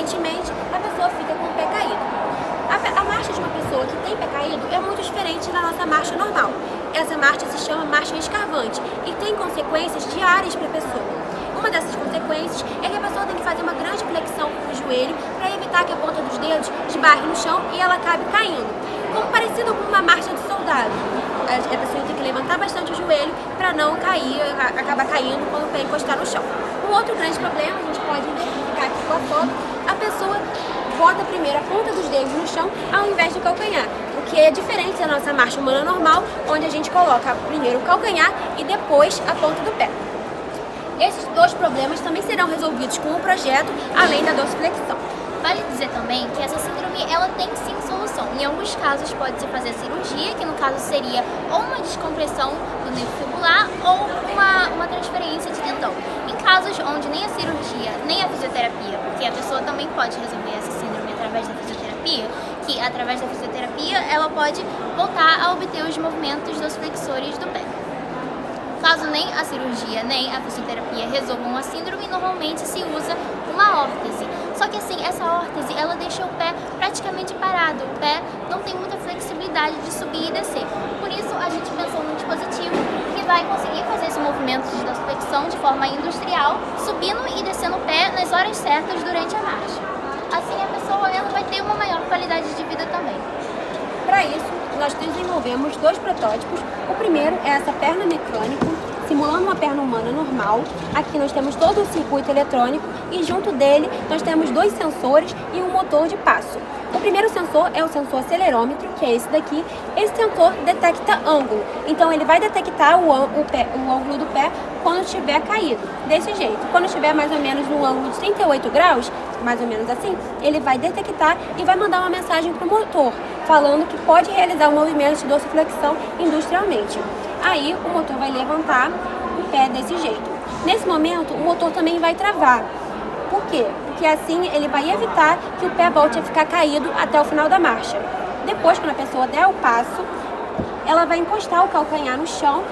consequentemente, a pessoa fica com o pé caído. A marcha de uma pessoa que tem pé caído é muito diferente da nossa marcha normal. Essa marcha se chama marcha escavante e tem consequências diárias para a pessoa. Uma dessas consequências é que a pessoa tem que fazer uma grande flexão com o joelho para evitar que a ponta dos dedos esbarre no chão e ela acabe caindo. Como parecido com uma marcha de soldado. A pessoa tem que levantar bastante o joelho para não cair, acabar caindo quando o pé encostar no chão. Um outro grande problema, a gente pode identificar aqui com a foto, a pessoa bota primeiro a ponta dos dedos no chão ao invés do calcanhar, o que é diferente da nossa marcha humana normal, onde a gente coloca primeiro o calcanhar e depois a ponta do pé. Esses dois problemas também serão resolvidos com o projeto, além da dorsiflexão. Vale dizer também que essa síndrome ela tem sim solução. Em alguns casos pode-se fazer cirurgia, que no caso seria ou uma descompressão do nervo fibular ou uma transferência de tendão. Em casos onde nem a cirurgia, nem a fisioterapia, porque a pessoa também pode resolver essa síndrome através da fisioterapia, que através da fisioterapia ela pode voltar a obter os movimentos dos flexores do pé. Caso nem a cirurgia nem a fisioterapia resolvam a síndrome, normalmente se usa uma órtese. Só que assim, essa órtese, ela deixa o pé praticamente parado. O pé não tem muita flexibilidade de subir e descer. Por isso, a gente pensou num dispositivo que vai conseguir fazer esse movimento de dorsiflexão de forma industrial, subindo e descendo o pé nas horas certas durante a marcha. Assim, a pessoa ela vai ter uma maior qualidade de vida também. Para isso, nós desenvolvemos dois protótipos. O primeiro é essa perna mecânica, simulando uma perna humana normal. Aqui nós temos todo o circuito eletrônico e junto dele nós temos dois sensores e um motor de passo. O primeiro sensor é o sensor acelerômetro, que é esse daqui. Esse sensor detecta ângulo, então ele vai detectar o ângulo do pé quando estiver caído, desse jeito. Quando estiver mais ou menos no ângulo de 38 graus, mais ou menos assim, ele vai detectar e vai mandar uma mensagem para o motor, falando que pode realizar um movimento de dorsiflexão industrialmente. Aí o motor vai levantar o pé desse jeito. Nesse momento, o motor também vai travar. Por quê? Porque assim ele vai evitar que o pé volte a ficar caído até o final da marcha. Depois, quando a pessoa der o passo, ela vai encostar o calcanhar no chão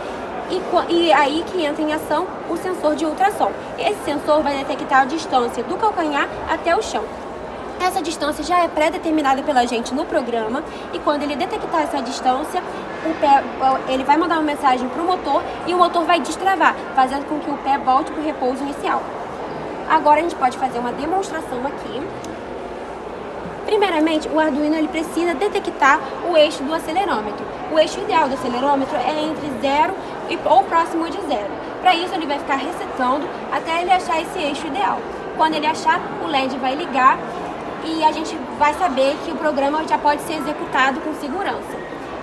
e aí que entra em ação o sensor de ultrassom. Esse sensor vai detectar a distância do calcanhar até o chão. Essa distância já é pré-determinada pela gente no programa e quando ele detectar essa distância, ele vai mandar uma mensagem para o motor e o motor vai destravar, fazendo com que o pé volte para o repouso inicial. Agora a gente pode fazer uma demonstração aqui. Primeiramente, o Arduino ele precisa detectar o eixo do acelerômetro. O eixo ideal do acelerômetro é entre 0 ou próximo de 0. Para isso, ele vai ficar resetando até ele achar esse eixo ideal. Quando ele achar, o LED vai ligar e a gente vai saber que o programa já pode ser executado com segurança.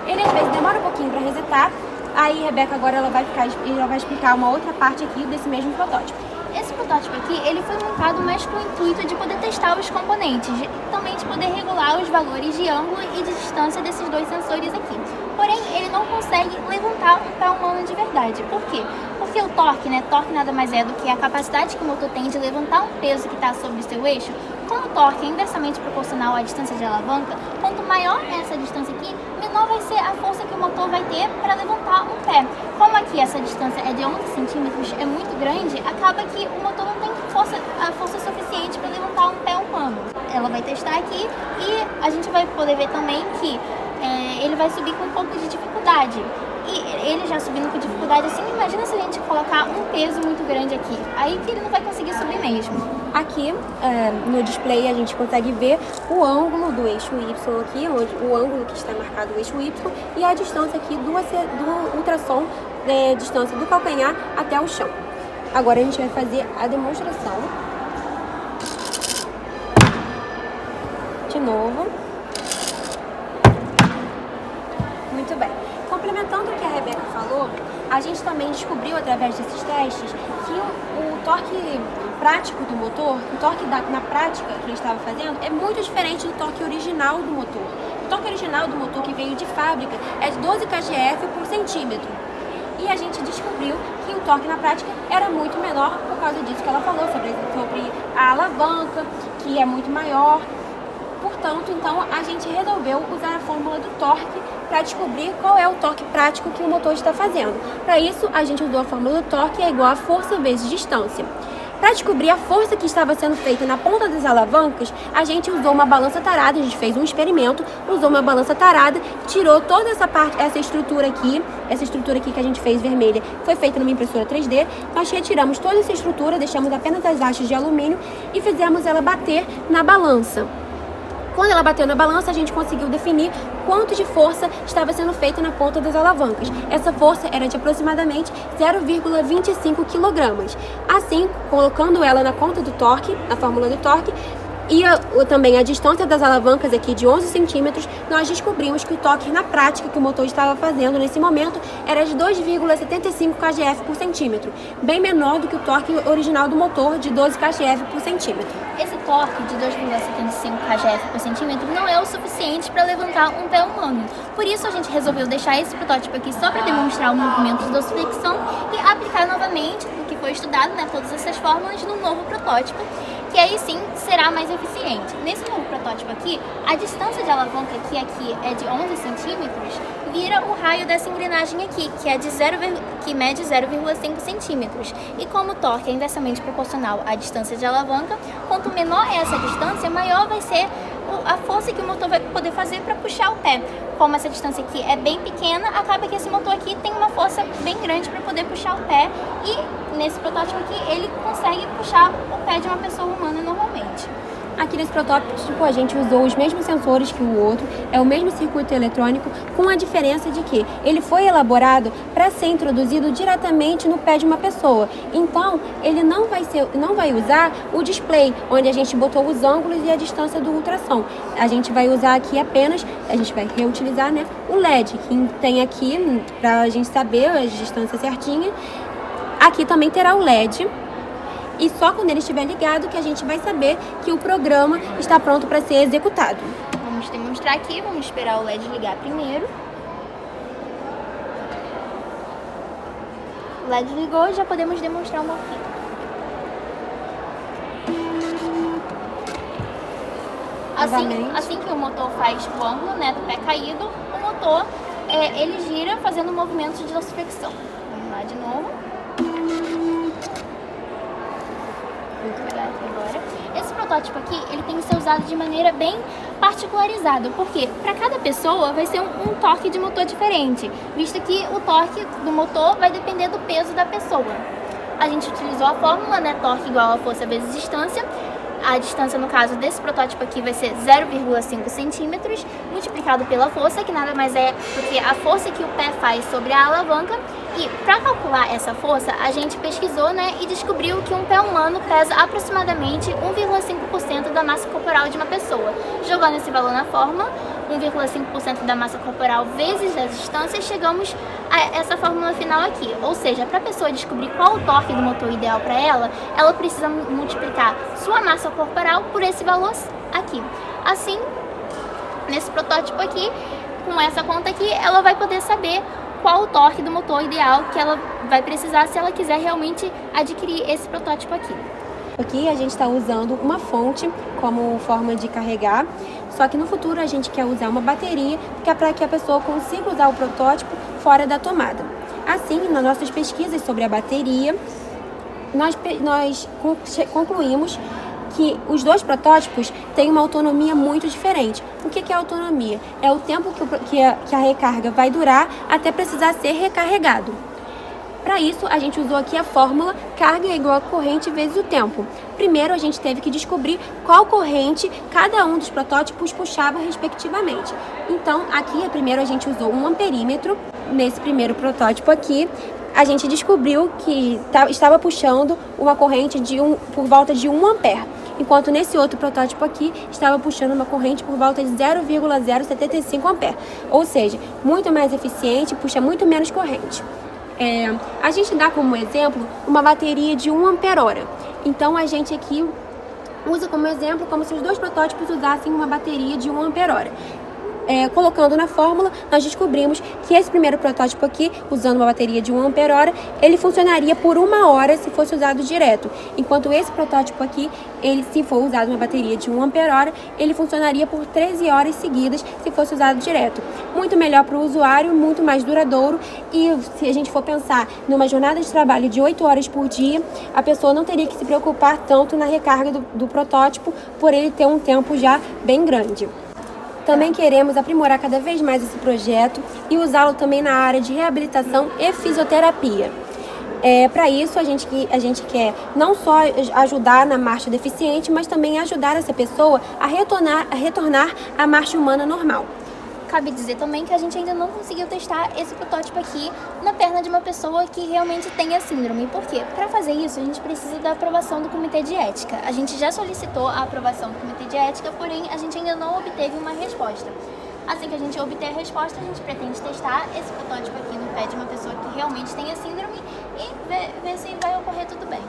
Ele às vezes demora um pouquinho para resetar, aí a Rebeca agora ela vai explicar uma outra parte aqui desse mesmo protótipo. Esse protótipo aqui, ele foi montado mais com o intuito de poder testar os componentes e também de poder regular os valores de ângulo e de distância desses dois sensores aqui. Porém, ele não consegue levantar um pé humano de verdade. Por quê? Porque o torque, torque nada mais é do que a capacidade que o motor tem de levantar um peso que está sobre o seu eixo. Como o torque é inversamente proporcional à distância de alavanca, quanto maior é essa distância aqui, menor vai ser a força que o motor vai ter para levantar um pé. Como aqui essa distância é de 11 centímetros, é muito grande, acaba que o motor não tem a força suficiente para levantar um pé humano. Ela vai testar aqui e a gente vai poder ver também que ele vai subir com um pouco de dificuldade. E ele já subindo com dificuldade assim, imagina se a gente colocar um peso muito grande aqui. Aí que ele não vai conseguir subir mesmo. Aqui no display a gente consegue ver o ângulo do eixo Y aqui, o ângulo que está marcado o eixo Y e a distância aqui do ultrassom, distância do calcanhar até o chão. Agora a gente vai fazer a demonstração. De novo. Muito bem. Complementando o que a Rebeca falou, a gente também descobriu através desses testes que o torque prático do motor, o torque na prática que ele estava fazendo, é muito diferente do torque original do motor. O torque original do motor que veio de fábrica é de 12 kgf por centímetro. E a gente descobriu que o torque na prática era muito menor por causa disso que ela falou, sobre a alavanca, que é muito maior. Portanto, então, a gente resolveu usar a fórmula do torque para descobrir qual é o torque prático que o motor está fazendo. Para isso, a gente usou a fórmula do torque, é igual a força vezes distância. Para descobrir a força que estava sendo feita na ponta das alavancas, a gente usou uma balança tarada, a gente fez um experimento, usou uma balança tarada, tirou toda essa parte, essa estrutura aqui que a gente fez vermelha, foi feita numa impressora 3D, nós retiramos toda essa estrutura, deixamos apenas as hastes de alumínio e fizemos ela bater na balança. Quando ela bateu na balança, a gente conseguiu definir quanto de força estava sendo feita na ponta das alavancas. Essa força era de aproximadamente 0,25 kg. Assim, colocando ela na conta do torque, na fórmula do torque, e também a distância das alavancas aqui de 11 centímetros, nós descobrimos que o torque na prática que o motor estava fazendo nesse momento era de 2,75 kgf por centímetro, bem menor do que o torque original do motor de 12 kgf por centímetro. Esse torque de 2,75 kgf por centímetro não é o suficiente para levantar um pé humano. Por isso a gente resolveu deixar esse protótipo aqui só para demonstrar o movimento de dorsiflexão e aplicar novamente o que foi estudado, né, todas essas fórmulas no novo protótipo, que aí sim será mais eficiente. Nesse novo protótipo aqui, a distância de alavanca que aqui é de 11 centímetros, vira o raio dessa engrenagem aqui, que mede 0,5 centímetros. E como o torque é inversamente proporcional à distância de alavanca, quanto menor é essa distância, maior vai ser a força que o motor vai poder fazer para puxar o pé. Como essa distância aqui é bem pequena, acaba que esse motor aqui tem uma força bem grande para poder puxar o pé, e nesse protótipo aqui ele consegue puxar o pé de uma pessoa humana normalmente. Aqui nesse protótipo a gente usou os mesmos sensores que o outro, é o mesmo circuito eletrônico, com a diferença de que ele foi elaborado para ser introduzido diretamente no pé de uma pessoa. Então, ele não vai usar o display, onde a gente botou os ângulos e a distância do ultrassom. A gente vai usar aqui apenas, a gente vai reutilizar, né, o LED, que tem aqui para a gente saber as distâncias certinhas. Aqui também terá o LED. E só quando ele estiver ligado que a gente vai saber que o programa está pronto para ser executado. Vamos demonstrar aqui, vamos esperar o LED ligar primeiro. O LED ligou e já podemos demonstrar o movimento. Assim que o motor faz o ângulo, né, do pé caído, o motor ele gira fazendo movimentos de dorsiflexão. Vamos lá de novo. Agora. Esse protótipo aqui, ele tem que ser usado de maneira bem particularizada, porque para cada pessoa vai ser um torque de motor diferente, visto que o torque do motor vai depender do peso da pessoa. A gente utilizou a fórmula, né, torque igual a força vezes distância. A distância, no caso desse protótipo aqui, vai ser 0,5 centímetros, multiplicado pela força, que nada mais é do que a força que o pé faz sobre a alavanca. E para calcular essa força, a gente pesquisou, né, e descobriu que um pé humano pesa aproximadamente 1,5% da massa corporal de uma pessoa. Jogando esse valor na fórmula, 1,5% da massa corporal vezes a distância, chegamos a essa fórmula final aqui. Ou seja, para a pessoa descobrir qual o torque do motor ideal para ela, ela precisa multiplicar sua massa corporal por esse valor aqui. Assim, nesse protótipo aqui, com essa conta aqui, ela vai poder saber qual o torque do motor ideal que ela vai precisar se ela quiser realmente adquirir esse protótipo aqui. Aqui a gente está usando uma fonte como forma de carregar, só que no futuro a gente quer usar uma bateria, que é para que a pessoa consiga usar o protótipo fora da tomada. Assim, nas nossas pesquisas sobre a bateria, nós concluímos que os dois protótipos têm uma autonomia muito diferente. O que é autonomia? É o tempo que a recarga vai durar até precisar ser recarregado. Para isso, a gente usou aqui a fórmula carga é igual a corrente vezes o tempo. Primeiro, a gente teve que descobrir qual corrente cada um dos protótipos puxava respectivamente. Então, aqui, primeiro a gente usou um amperímetro. Nesse primeiro protótipo aqui, a gente descobriu que estava puxando uma corrente por volta de 1 ampere. Enquanto nesse outro protótipo aqui, estava puxando uma corrente por volta de 0,075 ampere. Ou seja, muito mais eficiente, puxa muito menos corrente. A gente dá como exemplo uma bateria de 1 ampere-hora. Então, a gente aqui usa como exemplo como se os dois protótipos usassem uma bateria de 1 ampere-hora. colocando na fórmula, nós descobrimos que esse primeiro protótipo aqui, usando uma bateria de 1 ampere-hora, ele funcionaria por 1 hora se fosse usado direto, enquanto esse protótipo aqui, se for usado uma bateria de 1 ampere-hora, ele funcionaria por 13 horas seguidas se fosse usado direto. Muito melhor para o usuário, muito mais duradouro, e se a gente for pensar numa jornada de trabalho de 8 horas por dia, a pessoa não teria que se preocupar tanto na recarga do protótipo, por ele ter um tempo já bem grande. Também queremos aprimorar cada vez mais esse projeto e usá-lo também na área de reabilitação e fisioterapia. Para isso, a gente quer não só ajudar na marcha deficiente, mas também ajudar essa pessoa a retornar à marcha humana normal. Cabe dizer também que a gente ainda não conseguiu testar esse protótipo aqui na perna de uma pessoa que realmente tem a síndrome. Por quê? Para fazer isso, a gente precisa da aprovação do Comitê de Ética. A gente já solicitou a aprovação do Comitê de Ética, porém a gente ainda não obteve uma resposta. Assim que a gente obter a resposta, a gente pretende testar esse protótipo aqui no pé de uma pessoa que realmente tem a síndrome e ver se vai ocorrer tudo bem.